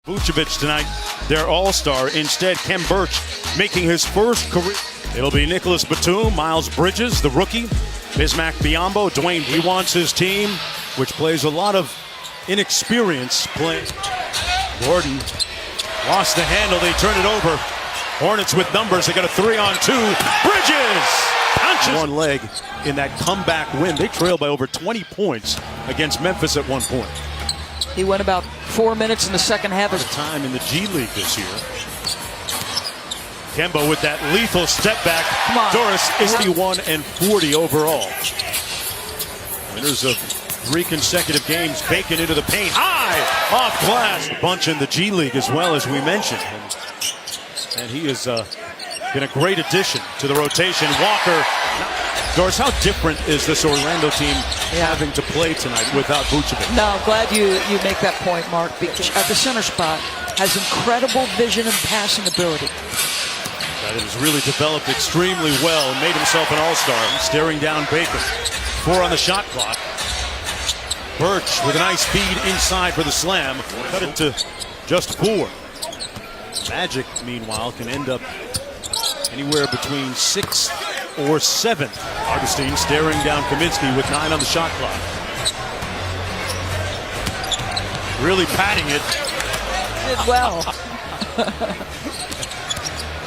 Vucevic tonight, their all-star. Instead, Kem Birch making his first career. It'll be Nicholas Batum, Miles Bridges, the rookie, Bismack Biyombo, Dwayne. He wants his team, which plays a lot of inexperience playing. Gordon lost the handle. They turn it over. Hornets with numbers. They got a 3-on-2. Bridges punches one leg in that comeback win. They trailed by over 20 points against Memphis at one point. He went about 4 minutes in the second half. Of time in the G League this year. Kemba with that lethal step back. Doris is 51 and 40 overall. Winners of 3 consecutive games. Bacon into the paint. High off glass. A bunch in the G League as well, as we mentioned. And he has been a great addition to the rotation. Walker. Doris, how different is this Orlando team having to play tonight without Vucevic? No, I'm glad you make that point, Mark, because at the center spot has incredible vision and passing ability. That has really developed extremely well and made himself an all-star. Staring down Bacon. 4 on the shot clock. Birch with a nice feed inside for the slam. Cut it to just 4. Magic, meanwhile, can end up anywhere between 6 or 7. Augustine staring down Kaminsky with 9 on the shot clock. Really patting it. Did well.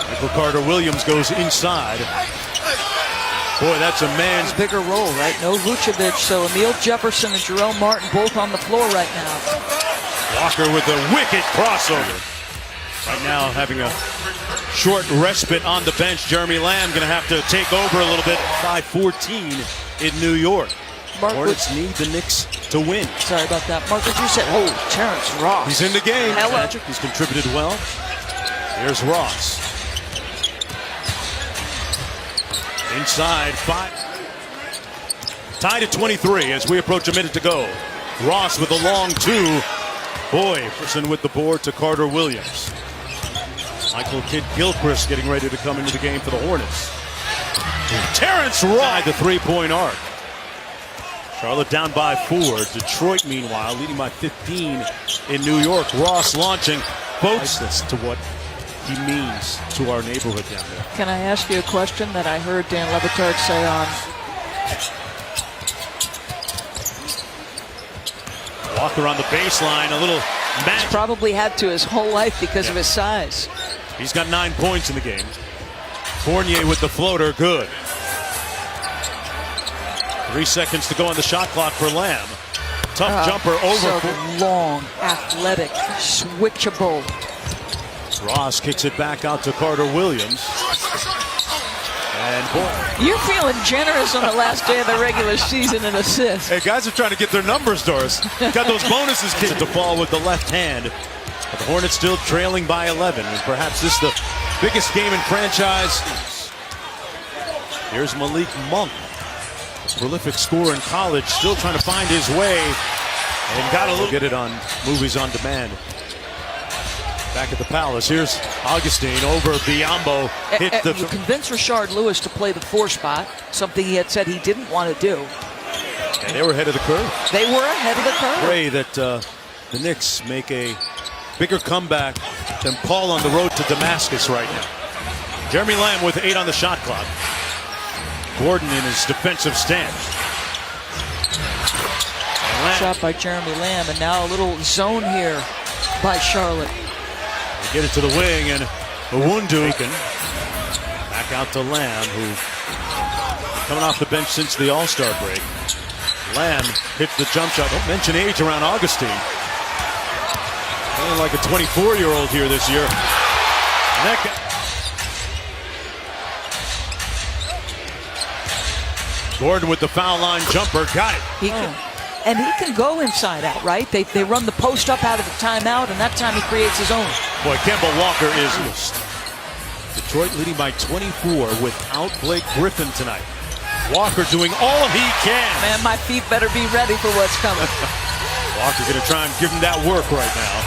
Michael Carter-Williams goes inside. Boy, that's a man's bigger role, right? No Vucevic, so Emil Jefferson and Jerome Martin both on the floor right now. Walker with a wicked crossover. Right now having a short respite on the bench. Jeremy Lamb going to have to take over a little bit. 5-14 in New York. Hornets need the Knicks to win. Sorry about that. Mark, as you said, Terrence Ross. He's in the game. Hello. Magic, he's contributed well. Here's Ross. Inside 5. Tied at 23 as we approach a minute to go. Ross with a long 2. Boy, person with the board to Carter-Williams. Michael Kidd-Gilchrist getting ready to come into the game for the Hornets. Terrence Ross, the three-point arc. Charlotte down by 4. Detroit, meanwhile, leading by 15 in New York. Ross launching. Boats this to what he means to our neighborhood down there. Can I ask you a question that I heard Dan Le Batard say on? Walker on the baseline, a little match. He's probably had to his whole life because of his size. He's got 9 points in the game. Fournier with the floater, good. 3 seconds to go on the shot clock for Lamb. Tough jumper over. So long, athletic, switchable. Ross kicks it back out to Carter-Williams. And boy, you're feeling generous on the last day of the regular season in assists. Hey, guys are trying to get their numbers, Doris. Got those bonuses kicked to fall with the left hand. But the Hornets still trailing by 11. And perhaps this is the biggest game in franchise. Here's Malik Monk, a prolific scorer in college, still trying to find his way. And got a little. Get it on Movies on Demand. Back at the Palace, here's Augustine over Biyombo. You convinced Rashard Lewis to play the 4 spot, something he had said he didn't want to do. And they were ahead of the curve. They were ahead of the curve. Pray that the Knicks make a bigger comeback than Paul on the road to Damascus right now. Jeremy Lamb with 8 on the shot clock. Gordon in his defensive stance. Shot by Jeremy Lamb, and now a little zone here by Charlotte. Get it to the wing, and Owundu back out to Lamb, who coming off the bench since the All-Star break. Lamb hits the jump shot. Don't mention age around Augustine. Feeling like a 24-year-old here this year. Gordon with the foul line jumper, got it. And he can go inside out, right? They run the post up out of the timeout, and that time he creates his own. Boy, Kemba Walker is loose. Detroit leading by 24 without Blake Griffin tonight. Walker doing all he can. Man, my feet better be ready for what's coming. Walker going to try and give him that work right now.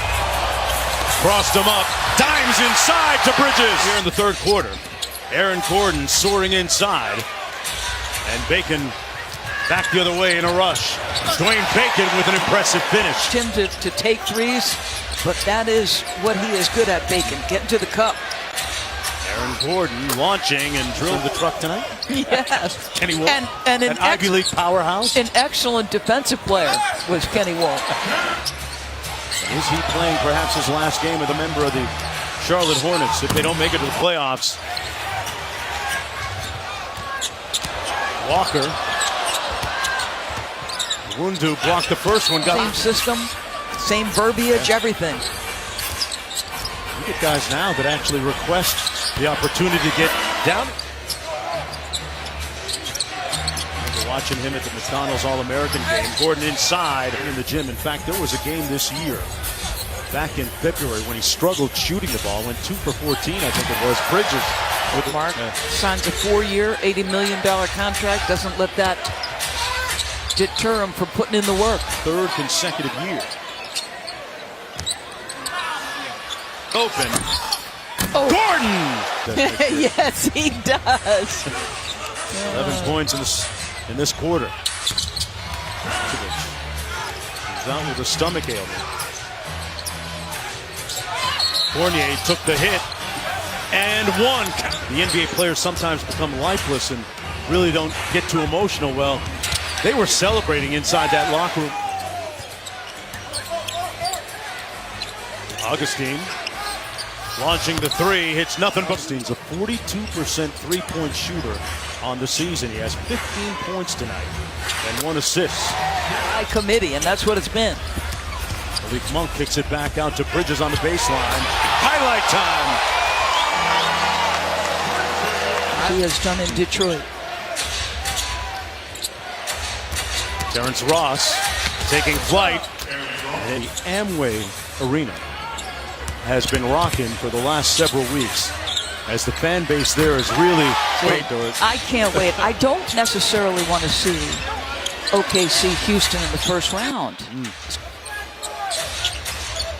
Crossed him up. Dimes inside to Bridges. Here in the third quarter. Aaron Gordon soaring inside. And Bacon back the other way in a rush. Dwayne Bacon with an impressive finish. Him to take threes, but that is what he is good at, Bacon, getting to the cup. Aaron Gordon launching and drilling the truck tonight. Yes. Kenny Wolf, and an Ivy League powerhouse. An excellent defensive player was Kenny Wolf. Is he playing perhaps his last game with a member of the Charlotte Hornets if they don't make it to the playoffs? Walker. Wundu blocked the first one. Same system, same verbiage, everything. Look at guys now that actually request the opportunity to get down. We're watching him at the McDonald's All-American game. Gordon inside in the gym. In fact, there was a game this year, back in February, when he struggled shooting the ball. Went 2 for 14, I think it was. Bridges with Mark signs a 4-year, $80 million contract. Doesn't let that deter him from putting in the work. 3rd consecutive year. Open. Oh. Gordon! Yes, he does. 11 points in this quarter. He's out with a stomach ailment. Fournier took the hit and won. The NBA players sometimes become lifeless and really don't get too emotional. Well, they were celebrating inside that locker room. Augustine launching the 3, hits nothing but. Augustine's a 42% three-point shooter on the season. He has 15 points tonight and 1 assist. High committee, and that's what it's been. Malik Monk kicks it back out to Bridges on the baseline. Highlight time. He has done in Detroit. Terrence Ross taking flight. And the Amway Arena has been rocking for the last several weeks as the fan base there is really I can't wait. I don't necessarily want to see OKC Houston in the first round.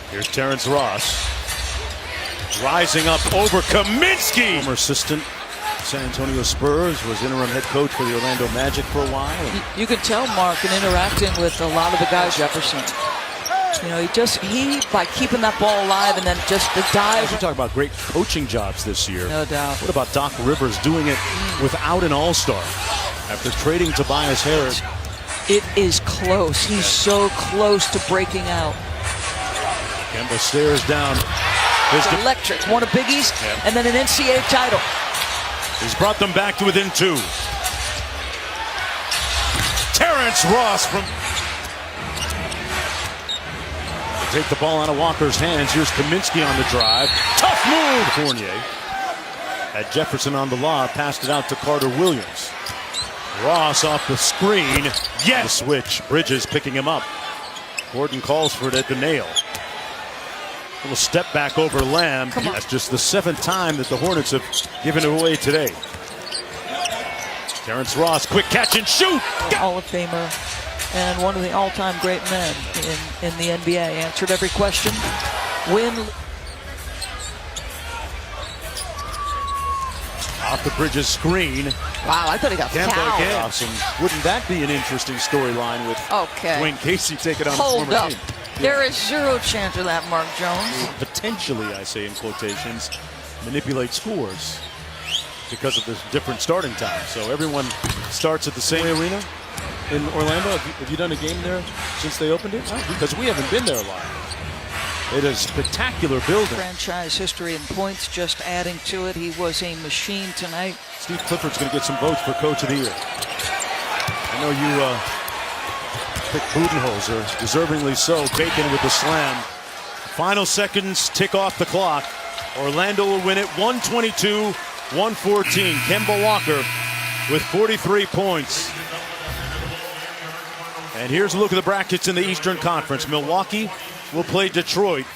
Here's Terrence Ross rising up over Kaminsky. Former assistant San Antonio Spurs, was interim head coach for the Orlando Magic for a while. You can tell, Mark, in interacting with a lot of the guys, Jefferson, you know, he by keeping that ball alive and then just the dive. You talk about great coaching jobs this year. No doubt. What about Doc Rivers doing it without an all-star after trading Tobias Harris? It is close. He's so close to breaking out. Kemba stares down. Electric. Won a Big East and then an NCAA title. He's brought them back to within 2. Terrence Ross from... Take the ball out of Walker's hands. Here's Kaminsky on the drive. Tough move. Fournier had Jefferson on the lob. Passed it out to Carter Williams. Ross off the screen. Yes. The switch. Bridges picking him up. Gordon calls for it at the nail. A little step back over Lamb. That's just the 7th time that the Hornets have given it away today. Terrence Ross, quick catch and shoot. Hall of Famer and one of the all-time great men in the NBA. Answered every question. Win. Off the Bridges screen. Wow, I thought he got fouled. Awesome. Wouldn't that be an interesting storyline with Dwayne Casey taking on his former team? There is zero chance of that, Mark Jones. Potentially, I say in quotations, manipulate scores because of the different starting time. So everyone starts at the same arena in Orlando. Have you done a game there since they opened it? Because we haven't been there live. It is a spectacular building. Franchise history and points, just adding to it. He was a machine tonight. Steve Clifford's going to get some votes for Coach of the Year. I know you picked Budenholzer, deservingly so. Bacon with the slam. Final seconds tick off the clock. Orlando will win it 122-114. Kemba Walker with 43 points. And here's a look at the brackets in the Eastern Conference. Milwaukee will play Detroit.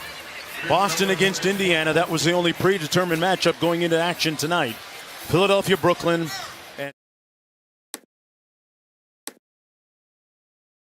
Boston against Indiana. That was the only predetermined matchup going into action tonight. Philadelphia, Brooklyn.